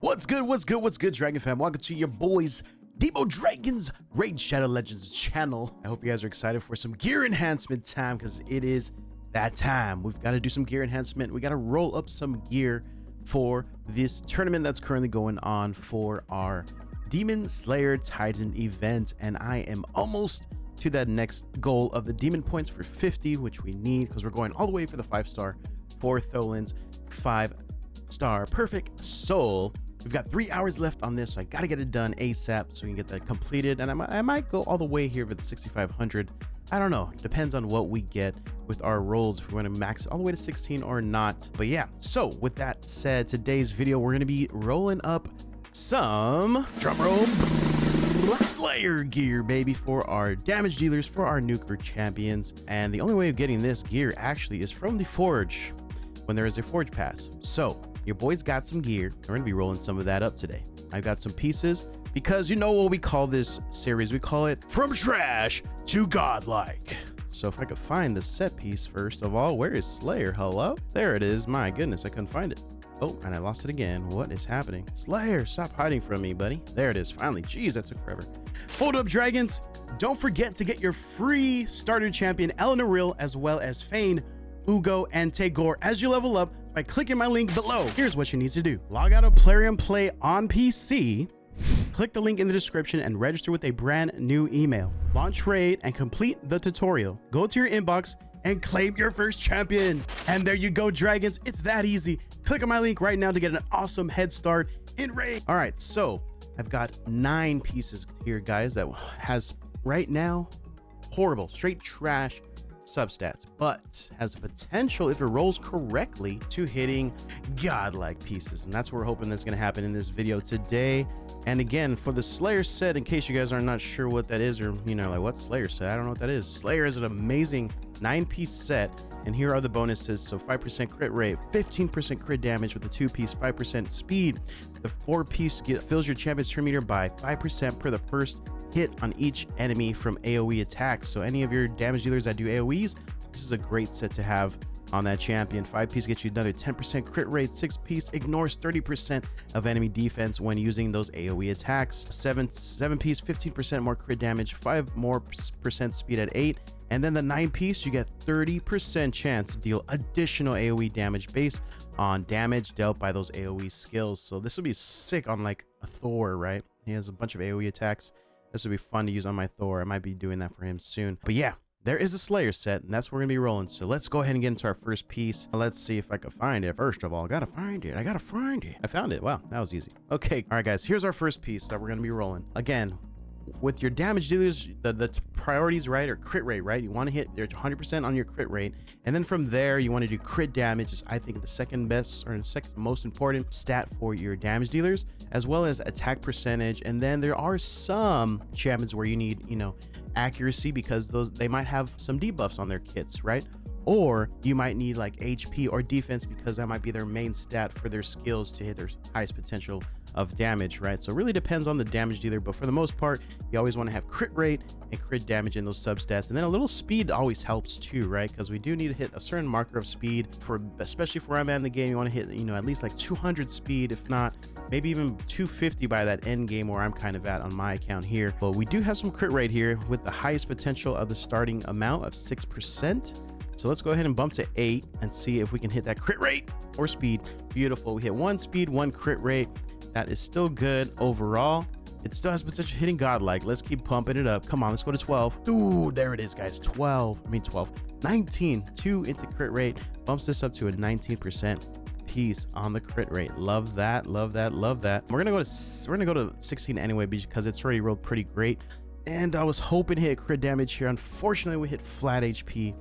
What's good, Dragon fam? Welcome to your boys, Demo Dragons Raid Shadow Legends channel. I hope you guys are excited for some gear enhancement time, because it is that time. We've got to do some gear enhancement. We got to roll up some gear for this tournament that's currently going on for our Demon Slayer Titan event, and I am almost to that next goal of the demon points for 50, which we need because we're going all the way for the 5-star for Tholin's 5-star perfect soul. We've got 3 hours left on this, so I got to get it done ASAP so we can get that completed. And I might go all the way here for the 6,500. I don't know. Depends on what we get with our rolls, if we're going to max it all the way to 16 or not. But yeah, so with that said, today's video, we're going to be rolling up some drumroll Slayer gear, baby, for our damage dealers, for our nuker champions. And the only way of getting this gear actually is from the forge when there is a forge pass. So your boys got some gear. We're gonna be rolling some of that up today. I've got some pieces because you know what we call this series. We call it From Trash to Godlike. So if I could find the set piece first of all, where is Slayer? Hello? There it is. My goodness, I couldn't find it. Oh, and I lost it again. What is happening? Slayer, stop hiding from me, buddy. There it is. Finally. Jeez, that took forever. Hold up, dragons. Don't forget to get your free starter champion, Eleanor Rill, as well as Fane, Ugo, and Tagore as you level up by clicking my link below. Here's what you need to do. Log out of Plarium Play on PC, click the link in the description, and register with a brand new email. Launch raid and complete the tutorial. Go to your inbox and claim your first champion. And there you go, dragons. It's that easy. Click on my link right now to get an awesome head start in raid. All right, so I've got 9 pieces here, guys, that has right now horrible, straight trash substats, but has the potential, if it rolls correctly, to hitting godlike pieces. And that's what we're hoping that's going to happen in this video today. And again, for the Slayer set, in case you guys are not sure what that is, or you know, like, what Slayer set, I don't know what that is. Slayer is an amazing 9-piece set, and here are the bonuses. So 5% crit rate, 15% crit damage with the 2-piece, 5% speed. The 4-piece fills your champion's turn meter by 5% per the first hit on each enemy from AoE attacks. So any of your damage dealers that do AoEs, this is a great set to have on that champion. 5-piece gets you another 10% crit rate. 6-piece ignores 30% of enemy defense when using those AoE attacks. 7-piece 15% more crit damage, 5% more speed at 8. And then the 9-piece, you get 30% chance to deal additional AoE damage based on damage dealt by those AoE skills. So this will be sick on like a Thor, right? He has a bunch of AoE attacks. This would be fun to use on my Thor. I might be doing that for him soon. But yeah, there is a Slayer set, and that's where we're gonna be rolling. So let's go ahead and get into our first piece. Let's see if I can find it. First of all, I gotta find it. I found it. Wow, that was easy. Okay, all right, guys, here's our first piece that we're gonna be rolling. Again, with your damage dealers, the priorities, right, or crit rate, right? You want to hit your 100% on your crit rate, and then from there you want to do crit damage. Is I think the second best or the second most important stat for your damage dealers, as well as attack percentage. And then there are some champions where you need, you know, accuracy, because they might have some debuffs on their kits, right? Or you might need like HP or defense, because that might be their main stat for their skills to hit their highest potential of damage, right? So it really depends on the damage dealer, but for the most part, you always want to have crit rate and crit damage in those substats. And then a little speed always helps too, right? Because we do need to hit a certain marker of speed, for especially for where I'm at in the game. You want to hit, you know, at least like 200 speed, if not maybe even 250 by that end game where I'm kind of at on my account here. But we do have some crit rate here with the highest potential of the starting amount of 6%. So let's go ahead and bump to 8 and see if we can hit that crit rate or speed. Beautiful. We hit 1 speed, 1 crit rate. That is still good overall. It still has potential hitting godlike. Let's keep pumping it up. Come on, let's go to 12. Ooh, there it is, guys. 19. 2 into crit rate. Bumps this up to a 19% piece on the crit rate. Love that, love that, love that. We're gonna go to 16 anyway, because it's already rolled pretty great. And I was hoping to hit crit damage here. Unfortunately, we hit flat HP.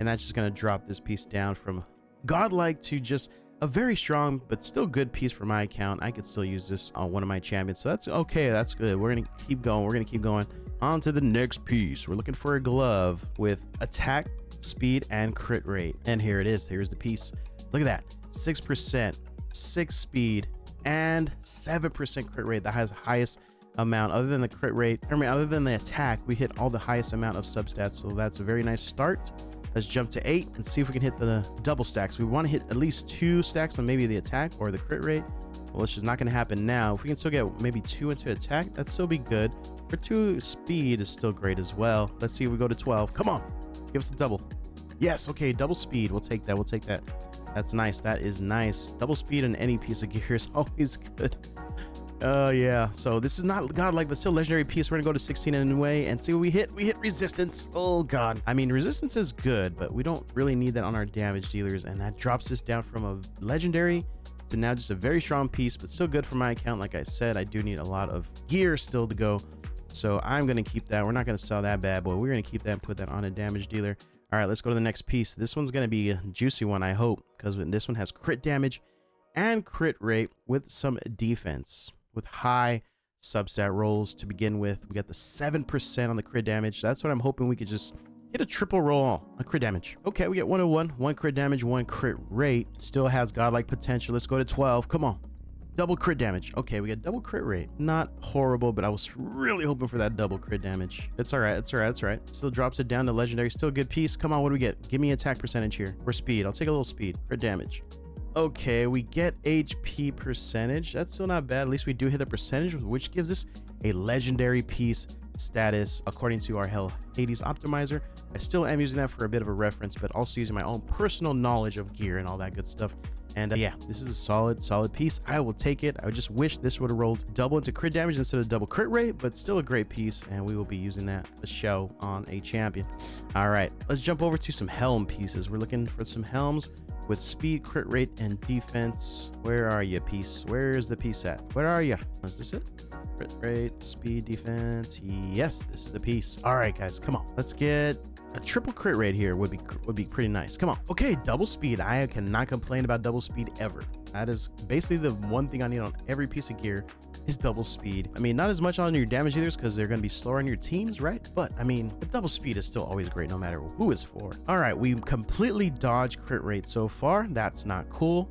And that's just going to drop this piece down from godlike to just a very strong but still good piece for my account. I could still use this on one of my champions, so that's okay. That's good. We're going to keep going. We're going to keep going on to the next piece. We're looking for a glove with attack, speed, and crit rate. And here it is. Here's the piece. Look at that. 6%, 6 speed, and 7% crit rate. That has the highest amount other than the crit rate. I mean, other than the attack, we hit all the highest amount of substats. So that's a very nice start. Let's jump to 8 and see if we can hit the double stacks. We want to hit at least 2 stacks on maybe the attack or the crit rate. which is not going to happen now. If we can still get maybe 2 into attack, that'd still be good. For 2 speed is still great as well. Let's see if we go to 12. Come on, give us a double. Yes, okay, double speed. We'll take that. We'll take that. That's nice. That is nice. Double speed on any piece of gear is always good. Yeah. So this is not godlike, but still legendary piece. We're gonna go to 16 anyway and see what we hit. We hit resistance. Oh god. I mean, resistance is good, but we don't really need that on our damage dealers, and that drops us down from a legendary to now just a very strong piece, but still good for my account. Like I said, I do need a lot of gear still to go, so I'm gonna keep that. We're not gonna sell that bad boy. We're gonna keep that and put that on a damage dealer. All right, let's go to the next piece. This one's gonna be a juicy one, I hope, because this one has crit damage and crit rate with some defense, with high substat rolls to begin with. We got the 7% on the crit damage. That's what I'm hoping we could just hit a triple roll on crit damage. Okay, we get 101, 1 crit damage, 1 crit rate. Still has godlike potential. Let's go to 12. Come on. Double crit damage. Okay, we got double crit rate. Not horrible, but I was really hoping for that double crit damage. It's all right. It's all right. It's all right. Still drops it down to legendary. Still a good piece. Come on, what do we get? Give me attack percentage here. Or speed. I'll take a little speed. Crit damage. Okay, we get HP percentage. That's still not bad. At least we do hit the percentage, which gives us a legendary piece status according to our Hell Hades optimizer. I still am using that for a bit of a reference, but also using my own personal knowledge of gear and all that good stuff. And yeah, this is a solid piece. I will take it. I just wish this would have rolled double into crit damage instead of double crit rate, but still a great piece, and we will be using that to show on a champion. All right, let's jump over to some helm pieces. We're looking for some helms with speed, crit rate, and defense. Where are you, piece? Where is the piece at? Where are you? Is this it? Crit rate, speed, defense. Yes, this is the piece. All right, guys, come on. Let's get a triple crit rate here. Would be pretty nice. Come on. Okay, double speed. I cannot complain about double speed ever. That is basically the one thing I need on every piece of gear is double speed. I mean, not as much on your damage dealers because they're going to be slower on your teams, right? But I mean, the double speed is still always great no matter who it's for. All right, we completely dodged crit rate so far. That's not cool.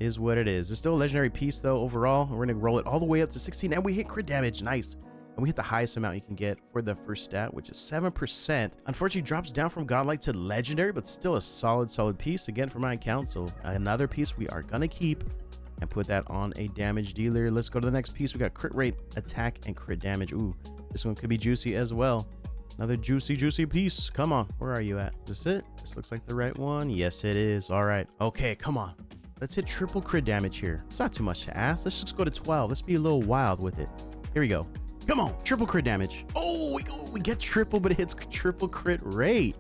Is what it is. It's still a legendary piece though overall. We're going to roll it all the way up to 16 and we hit crit damage. Nice. And we hit the highest amount you can get for the first stat, which is 7%. Unfortunately, drops down from godlike to legendary, but still a solid piece again for my account. So another piece we are gonna keep and put that on a damage dealer. Let's go to the next piece. We got crit rate, attack, and crit damage. Ooh, this one could be juicy as well. Another juicy piece. Come on, where are you at? Is this it? This looks like the right one. Yes, it is. All right. Okay, come on. Let's hit triple crit damage here. It's not too much to ask. Let's just go to 12. Let's be a little wild with it. Here we go. Come on, triple crit damage. Oh, we get triple, but it hits triple crit rate.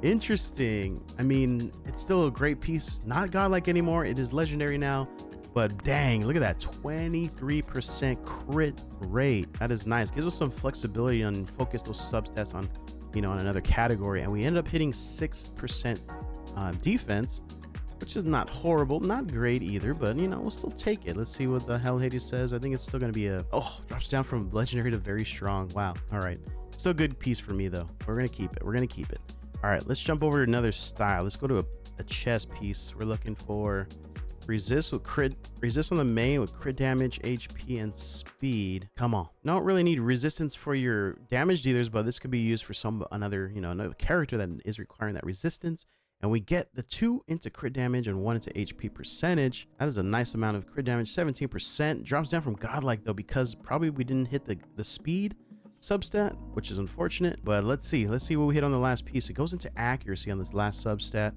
Interesting. I mean, it's still a great piece. Not godlike anymore. It is legendary now. But dang, look at that 23% crit rate. That is nice. Gives us some flexibility and focus those substats on, on another category. And we ended up hitting 6% defense, which is not horrible, not great either, but we'll still take it. Let's see what the Hell Hades says. I think it's still going to be drops down from legendary to very strong. Wow. All right. Still a good piece for me though. We're going to keep it. We're going to keep it. All right. Let's jump over to another style. Let's go to a chest piece. We're looking for resist on the main with crit damage, HP, and speed. Come on. Don't really need resistance for your damage dealers, but this could be used for another character that is requiring that resistance. And we get the 2 into crit damage and 1 into HP percentage. That is a nice amount of crit damage. 17% drops down from godlike though, because probably we didn't hit the speed substat, which is unfortunate. But let's see what we hit on the last piece. It goes into accuracy on this last substat,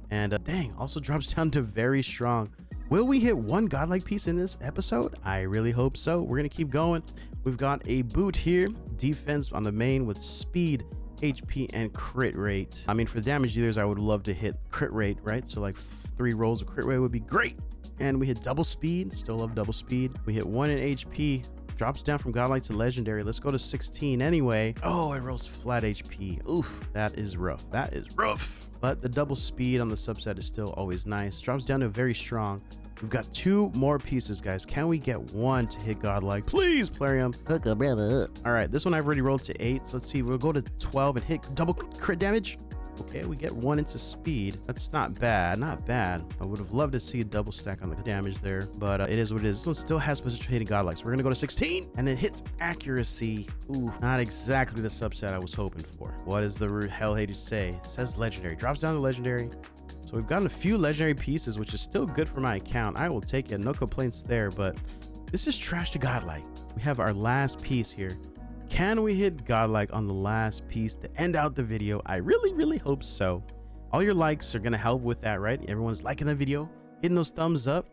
and dang, also drops down to very strong. Will we hit 1 godlike piece in this episode? I really hope so. We're gonna keep going. We've got a boot here, defense on the main with speed, HP, and crit rate. I mean, for the damage dealers, I would love to hit crit rate, right? So like 3 rolls of crit rate would be great. And we hit double speed. Still love double speed. We hit 1 in HP. Drops down from godlike to legendary. Let's go to 16 anyway. Oh, it rolls flat HP. Oof, that is rough. That is rough. But the double speed on the subset is still always nice. Drops down to very strong. We've got 2 more pieces, guys. Can we get 1 to hit godlike? Please, Plarium. Hook a brother up. All right, this one I've already rolled to 8. So let's see. We'll go to 12 and hit double crit damage. Okay, we get 1 into speed. That's not bad. Not bad. I would have loved to see a double stack on the damage there, but it is what it is. This one still has potential hitting godlike. So we're going to go to 16 and it hits accuracy. Ooh, not exactly the subset I was hoping for. What does the Hell Hades say? It says legendary. Drops down to legendary. So we've gotten a few legendary pieces, which is still good for my account. I will take it, no complaints there, but this is trash to godlike. We have our last piece here. Can we hit godlike on the last piece to end out the video? I really hope so. All your likes are gonna help with that, right? Everyone's liking the video, hitting those thumbs up.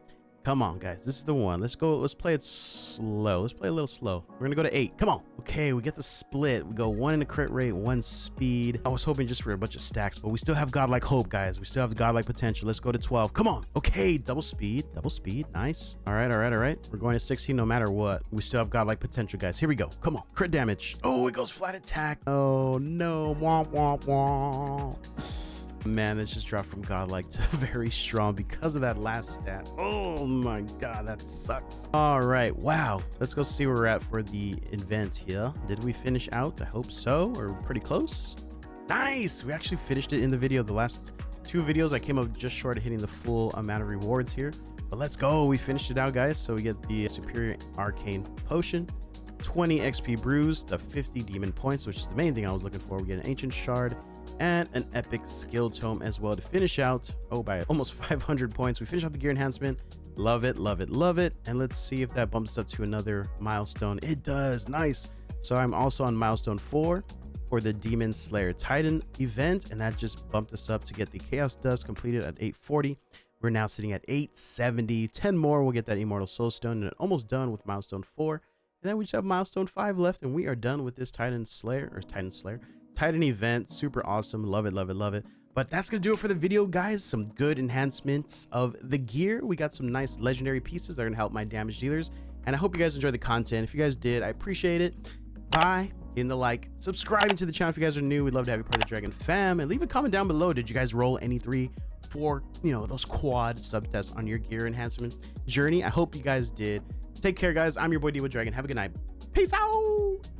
Come on, guys, this is the one. Let's go. Let's play it slow. Let's play a little slow. We're gonna go to 8. Come on. Okay, we get the split. We go 1 in the crit rate, 1 speed. I was hoping just for a bunch of stacks, but we still have godlike hope, guys. We still have godlike potential. Let's go to 12. Come on. Okay, double speed. Double speed. Nice. All right. We're going to 16 no matter what. We still have godlike potential, guys. Here we go. Come on. Crit damage. Oh, it goes flat attack. Oh no. Wah wah wah. Man, it's just dropped from godlike to very strong because of that last stat. Oh my god, that sucks. All right, wow, let's go see where we're at for the event here. Did we finish out? I hope so, or pretty close. Nice, we actually finished it in the video. The last 2 videos I came up just short of hitting the full amount of rewards here, but let's go. We finished it out, guys. So we get the superior arcane potion, 20 XP brews, the 50 demon points, which is the main thing I was looking for. We get an ancient shard and an epic skill tome as well to finish out. Oh, by almost 500 points. We finish out the gear enhancement. Love it. And let's see if that bumps us up to another milestone. It does. Nice. So I'm also on milestone 4 for the Demon Slayer Titan event, and that just bumped us up to get the Chaos Dust completed at 840. We're now sitting at 870. 10 more, we'll get that Immortal Soul Stone, and almost done with milestone 4. And then we just have milestone 5 left, and we are done with this Titan event. Super awesome. Love it. But that's gonna do it for the video, guys. Some good enhancements of the gear. We got some nice legendary pieces that are gonna help my damage dealers, and I hope you guys enjoyed the content. If you guys did, I appreciate it. Bye. Hitting the like, subscribing to the channel if you guys are new. We'd love to have you part of the Dragon fam, and leave a comment down below. Did you guys roll any 3, 4, those quad sub tests on your gear enhancement journey? I hope you guys did. Take care, guys. I'm your boy D with Dragon. Have a good night. Peace out.